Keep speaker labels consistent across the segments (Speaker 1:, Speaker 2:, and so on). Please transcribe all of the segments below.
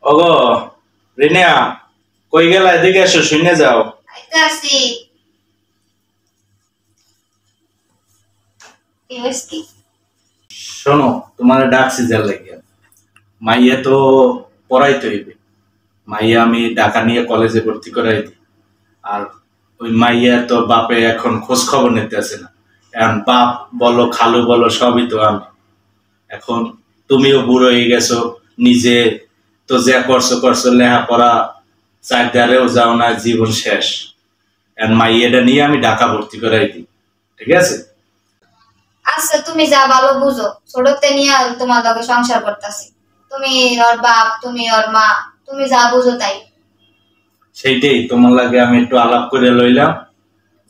Speaker 1: ওগো রিনিয়া, কই গেলা? এদিকে এসো, শুনে যাও।
Speaker 2: আইতাছি।
Speaker 1: শোনো, তোমার ডাকছি যার লাগিয়া। মাইয়া তো পড়াইতে হইবে। মাইয়া আমি ঢাকা নিয়ে কলেজে ভর্তি করাই দিই। আর ওই মাইয়া তো বাপে এখন খোঁজ খবর নিতে আসে না। এখন বাপ বলো খালু বলো সবই তো আমি। এখন তুমিও বুড়ো হয়ে গেছো, নিজে তো যা করছো করছো, লেখাপড়া চারদারেও যাও না, জীবন শেষ। এখন মাইয়াটা নিয়ে আমি ঢাকা ভর্তি করাই দিই, ঠিক আছে?
Speaker 2: আচ্ছা, তুমি যা ভালো বুঝো, ছোটতে নিয়ে তোমার লগে সংসার করতেছি। তুমি ওর বাপ, তুমি ওর মা, তুমি যা বুঝো তাই।
Speaker 1: সেইটাই তোমার লাগে আমি একটু আলাপ করে লইলাম,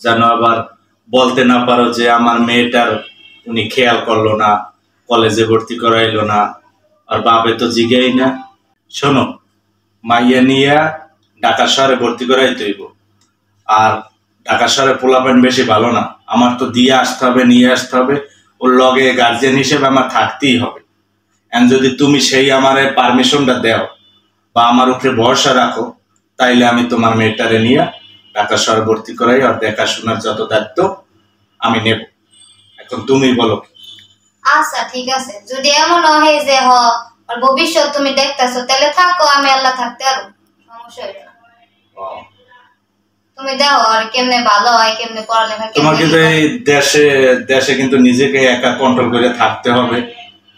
Speaker 1: যেন আবার বলতে না পারো যে আমার মেয়েটার উনি খেয়াল করলো না, কলেজে ভর্তি করাইলো না, আর বাপে তো জিগাই না। শোনো, মাইয়া নিয়ে ঢাকা শহরে ভর্তি করাই তৈব। আর ঢাকা শহরে পোলাপান বেশি ভালো না, আমার তো দিয়ে আসতে হবে, নিয়ে আসতে হবে, ওর লগে গার্জিয়ান হিসেবে আমার থাকতেই হবে। এন্ড যদি তুমি সেই আমার পারমিশনটা দাও বা আমার উপরে ভরসা রাখো, তাইলে আমি তোমার মেয়েটারে নিয়ে ঢাকা শহরে ভর্তি করাই, আর দেখাশোনার যত দায়িত্ব আমি নেব। এখন তুমি বলো।
Speaker 2: আচ্ছা ঠিক আছে, যদি এমন হয় যে ওর ভবিষ্যৎ তুমি দেখতেছো, তাহলে থাকো, আমি আল্লাহ থাকতে আরো সমস্যা হইবে না। তুমি দেখো আর কেমনে ভালো হয়, কেমনে পড়ালেখা।
Speaker 1: তোমাকে তো এই দেশে দেশে কিন্তু নিজেকে একা কন্ট্রোল করে থাকতে হবে।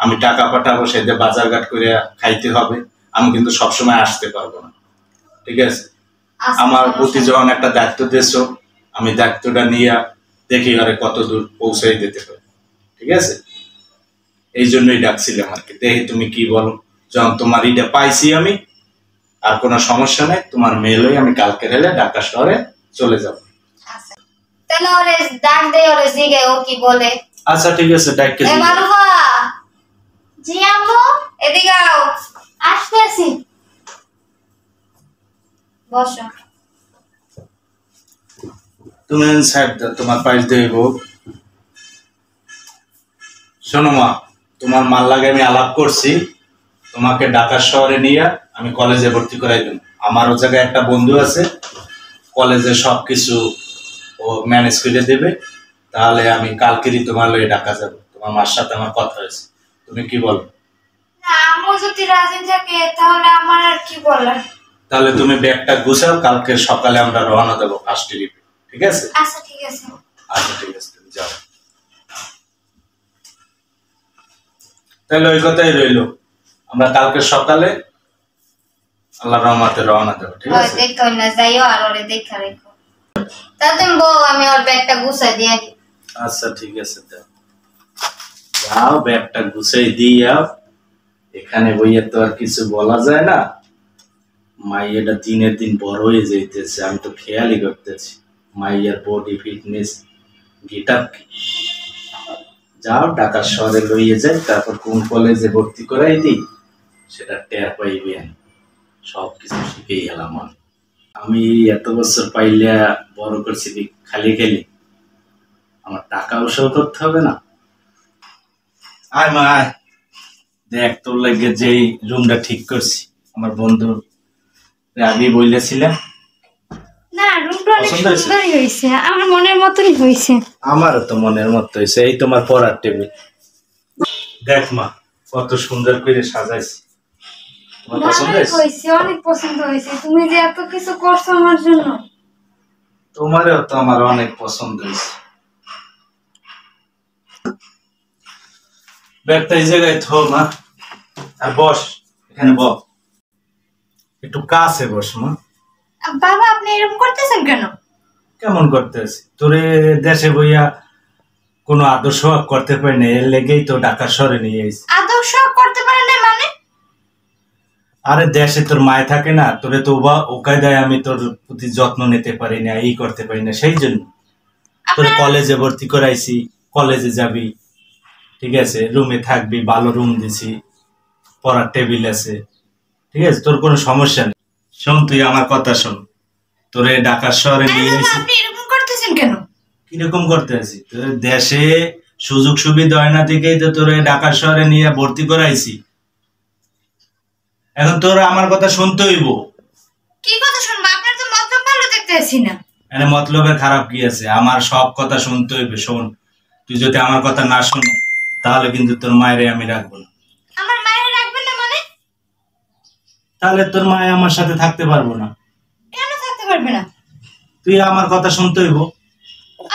Speaker 1: আমি টাকা পাঠাবো, সেটা বাজারঘাট করে খাইতে হবে। আমি কিন্তু সবসময় আসতে পারবো না, ঠিক আছে? আমার প্রতি যখন একটা দায়িত্ব দিয়েছো, আমি দায়িত্বটা নিয়ে দেখি আরে কত দূর পৌঁছাই দিতে পারি, ঠিক আছে? এই জন্যই ডাকছিলাম আর কি। দেখি তুমি কি বলো। যখন তোমার ইটা পাইছি আমি, আর কোনো সমস্যা নেই, তোমার মেয়ে আমি কালকে রেলে ঢাকা শহরে চলে যাব।
Speaker 2: তাহলে ওরে ডাক দেই, ওরে জিগে ও কি বলে।
Speaker 1: আচ্ছা ঠিক আছে, ডাককে
Speaker 2: এ মারুফা। জি আম্মু, এদিকে আও। আসতেছি। বসো।
Speaker 1: তুমি সাহেব তোমার পাইল দেব। শোনো মা, তোমার মাল লাগে আমি আলাপ করছি, তোমাকে ঢাকা শহরে নিয়ে আমি কলেজে ভর্তি করাই দেব। আমার ও জায়গায় একটা বন্ধু আছে, কলেজে সবকিছু ও ম্যানেজ করে দেবে। তাহলে আমি কালকেরই তোমার লয়ে ঢাকা যাব। তোমার মার সাথে আমার কথা হয়েছে, তুমি কি বলো?
Speaker 2: না, আম্মু যদি রাজি থাকে তাহলে আমার আর কি বলার।
Speaker 1: তাহলে তুমি ব্যাগটা গুছাও, কালকে সকালে আমরা রওনা দেবো ফার্স্ট ট্রিপে, ঠিক আছে?
Speaker 2: আচ্ছা ঠিক আছে।
Speaker 1: আচ্ছা ঠিক আছে, তুমি যাও। তাহলে ওই কথাই রইলো, আমরা কালকে সকালে আল্লাহর রহমতে রওনা দেব, ঠিক আছে?
Speaker 2: দেখো না যাইও, আর ওরে দেখা রেখো। তা তুমি বউ, আমি ওর ব্যাগটা গুছাই দিয়ে দিই।
Speaker 1: আচ্ছা ঠিক আছে, যাও ব্যাগটা গুছাই দিয়ে। এখানে বইয়ে তো আর কিছু বলা যায় না। মাইয়াটা দিনের দিন বড় হয়ে যাইতেছে, আমি তো খেয়ালই করতেছি মাইয়ার বডি ফিটনেস গেটআপ কি। যাও ঢাকা শহরে লইয়ে যাই, তারপর কোন কলেজে ভর্তি করাই দিই সেটা টের পাইবে। সবকিছু শিখেই গেলাম। আমি এত বছর পাইলে বড় করছি খালি খালি, আমার টাকা উৎসব করতে হবে না? আয় মা আয়, দেখ তোর লাগে যেই রুমটা ঠিক করছি, আমার বন্ধু আগে বলেছিলাম
Speaker 2: না, রুমটা অনেক সুন্দরই হয়েছে, আমার মনের মতই হয়েছে।
Speaker 1: আমারও তো মনের মতো হয়েছে। এই তোমার পড়ার টেবিল দেখ মা, কত সুন্দর করে সাজাইছি।
Speaker 2: অনেক পছন্দ হয়েছে, তুমি যে এত কিছু করছো আমার জন্য।
Speaker 1: তোমারও তো আমার অনেক পছন্দ হয়েছে। ব্যাগটা এই জায়গায় থো মা, আর বস, এখানে বস, একটু কাছে বস মা।
Speaker 2: বাবা, আপনি এরকম করতেছেন কেন?
Speaker 1: কেমন করতেছি? তোরে দেশে বইয়া কোনো আদর্শ করতে পারি না, এর লেগেই তো ঢাকা শহরে নিয়ে এসেছি।
Speaker 2: আদর্শ করতে পারেন না মানে?
Speaker 1: আরে দেশে তোর মায় থাকে না, তোরে তো ওকাই দেয়, আমি তোর প্রতি যত্ন নিতে পারি না, এই করতে পারি না, সেই জন্য তোর কলেজে ভর্তি করাইছি। কলেজে যাবি, ঠিক আছে, রুমে থাকবি, ভালো রুম দিছি, পড়ার টেবিল আছে, ঠিক আছে, তোর কোনো সমস্যা নেই। শোন, তুই আমার কথা শোন, তোরে ঢাকা শহরে নিয়ে এসেছি।
Speaker 2: আপনি এরকম করতেছেন কেন?
Speaker 1: কিরকম করতে আছি? তোর দেশে সুযোগ সুবিধা হয় না থেকেই তো তোরে ঢাকা শহরে নিয়ে ভর্তি করাইছি। এখন তোর আমার কথা শুনতে হইব।
Speaker 2: কি কথা শুনবো? আপনার তো মতলব ভালো দেখতেছি না।
Speaker 1: এনে মতলবের খারাপ কি আছে? আমার সব কথা শুনতে হইবে। শোন, তুই যদি আমার কথা না শোন তাহলে কিন্তু তোর মায়েরে আমি রাখবো না।
Speaker 2: আমার মায়ের রাখবেন না মানে?
Speaker 1: তাহলে তোর মায়ে আমার সাথে থাকতে পারবো না।
Speaker 2: কেন থাকতে পারবে না?
Speaker 1: তুই আমার কথা শুনতে হইব।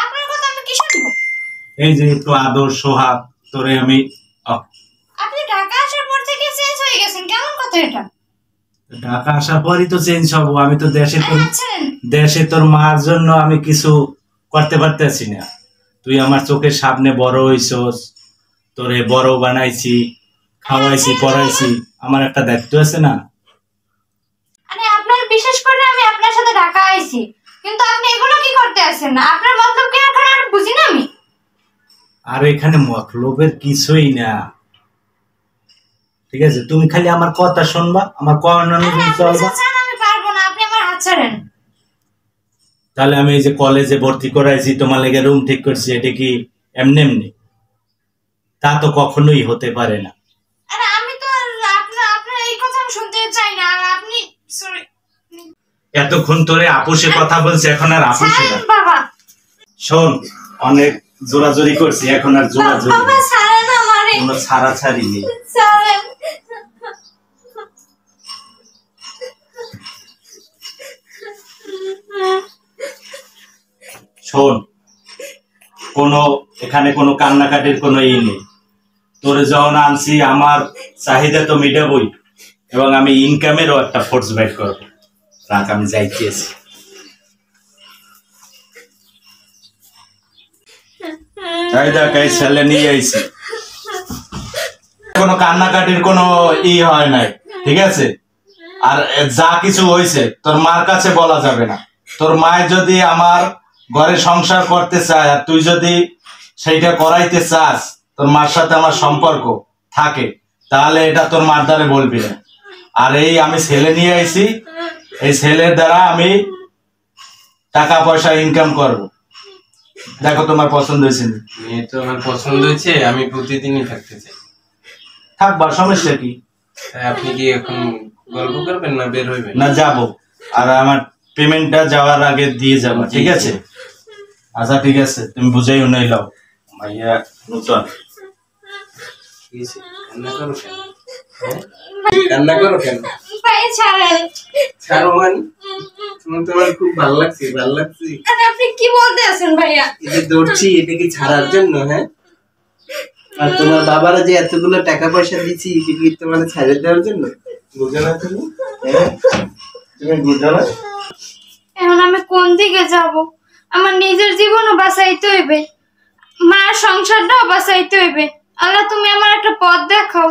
Speaker 2: আপনার কথা আমি কি শুনবো?
Speaker 1: এই যে একটু আদর সোহাগ তোরে আমি
Speaker 2: আপনি ঢাকা আসার পর থেকে চেঞ্জ হয়ে গেছেন, কেমন কথা এটা?
Speaker 1: ঢাকা আসার পরই তো চেঞ্জ হবো। আমি তো
Speaker 2: আচ্ছা
Speaker 1: দেশে তোর মার জন্য আমি কিছু করতে পারতেছি না। তুই আমার চোখের সামনে বড় হইছস, তোরে বড় বানাইছি, খাওয়াইছি, পড়াইছি, আমার একটা দায়িত্ব আছে না?
Speaker 2: আরে আপনার বিশেষ করে আমি আপনার সাথে ঢাকা আইছি, কিন্তু আপনি এগুলো কি করতে আসেন না? আপনার মতলব কি এখন আর বুঝি না আমি।
Speaker 1: আর এখানে মতলবের কিছুই না, ঠিক আছে? তুমি খালি আমার কথা শুনবা, আমার অনুযায়ী চলবা।
Speaker 2: আমি পারবো না, আপনি আমার হাত ছাড়েন।
Speaker 1: তাহলে আমি এই যে কলেজে ভর্তি করাইছি, তোমার লেগে রুম ঠিক করছি, এটা কি এমনি এমনি? তা তো কখনোই হতে পারে না।
Speaker 2: আরে আমি তো আপনার এই কথা আমি শুনতে চাই না। আর আপনি সরি,
Speaker 1: এতক্ষণ তোরে আপুসে কথা বলছে, এখন আর আপুসে না।
Speaker 2: বাবা
Speaker 1: শোন, অনেক জোরাজোরি করছি, এখন আর জোরাজোরি
Speaker 2: বাবা ছাড়েন আমারে।
Speaker 1: কোনো ছাড়াছাড়ি নেই।
Speaker 2: ছাড়েন।
Speaker 1: শোন, এখানে কোনো কান্নাকাটির কোনো ই নেই। তোরে যখন আনছি আমার চাহিদা তো মিটাবই, এবং আমি ইনকামেরও একটা ফোর্স বাইট করবো। রাখ, আমি যাইতেছি। ছেলে নিয়ে আইছি, কোনো কান্নাকাটির কোনো ই হয় নাই, ঠিক আছে? আর যা কিছু হয়েছে তোর মার কাছে বলা যাবে না। তোর মায়ের যদি আমার ঘরে সংসার করতে চায় আর তুই যদি সেইটা করাইতে চাস, তোর মার সাথে আমার সম্পর্ক থাকে, তাহলে এটা তোর মার দ্বারে বলবি না। আর এই আমি ছেলে নিয়ে আইছি, এই ছেলের দ্বারা আমি টাকা পয়সা ইনকাম করব। দেখো তোমার পছন্দ হয়েছে?
Speaker 3: মেয়ে তো আমার পছন্দ হয়েছে, আমি প্রতিদিনই থাকতে চাই।
Speaker 1: থাকবা, সমস্যা কি?
Speaker 3: তাই আপনি কি এখন গল্প করবেন না বের হইবেন?
Speaker 1: না, যাবো। আর আমার পেমেন্টটা যাওয়ার আগে দিয়ে যাবো, ঠিক আছে? আচ্ছা ঠিক আছে, তুমি বুঝাই নাই লাও মাইয়া নতুন।
Speaker 3: কান্না করো কেন? কান্না করো কেন?
Speaker 2: ভাই ছাড়েন।
Speaker 3: ছাড়ো মানে? তোমার তো আমার খুব ভালো লাগছে, ভালো লাগছে।
Speaker 2: আরে আপনি কি বলতে আছেন ভাইয়া?
Speaker 3: এটা দৌড়ছি, এটা কি ছাড়ার জন্য? হ্যাঁ, আর তোমার বাবারা যে এতগুলো টাকা পয়সা দিচ্ছি, এটা কি তোমার ছাড়ে দেওয়ার জন্য? বুঝো না তুমি? হ্যাঁ, তুমি বুঝো না?
Speaker 2: এখন আমি কোন দিকে যাব? আমার নিজের জীবনও বাঁচাইতে হইবে, মার সংসারটাও বাঁচাইতে হইবে। আল্লাহ তুমি আমার একটা পথ দেখাও।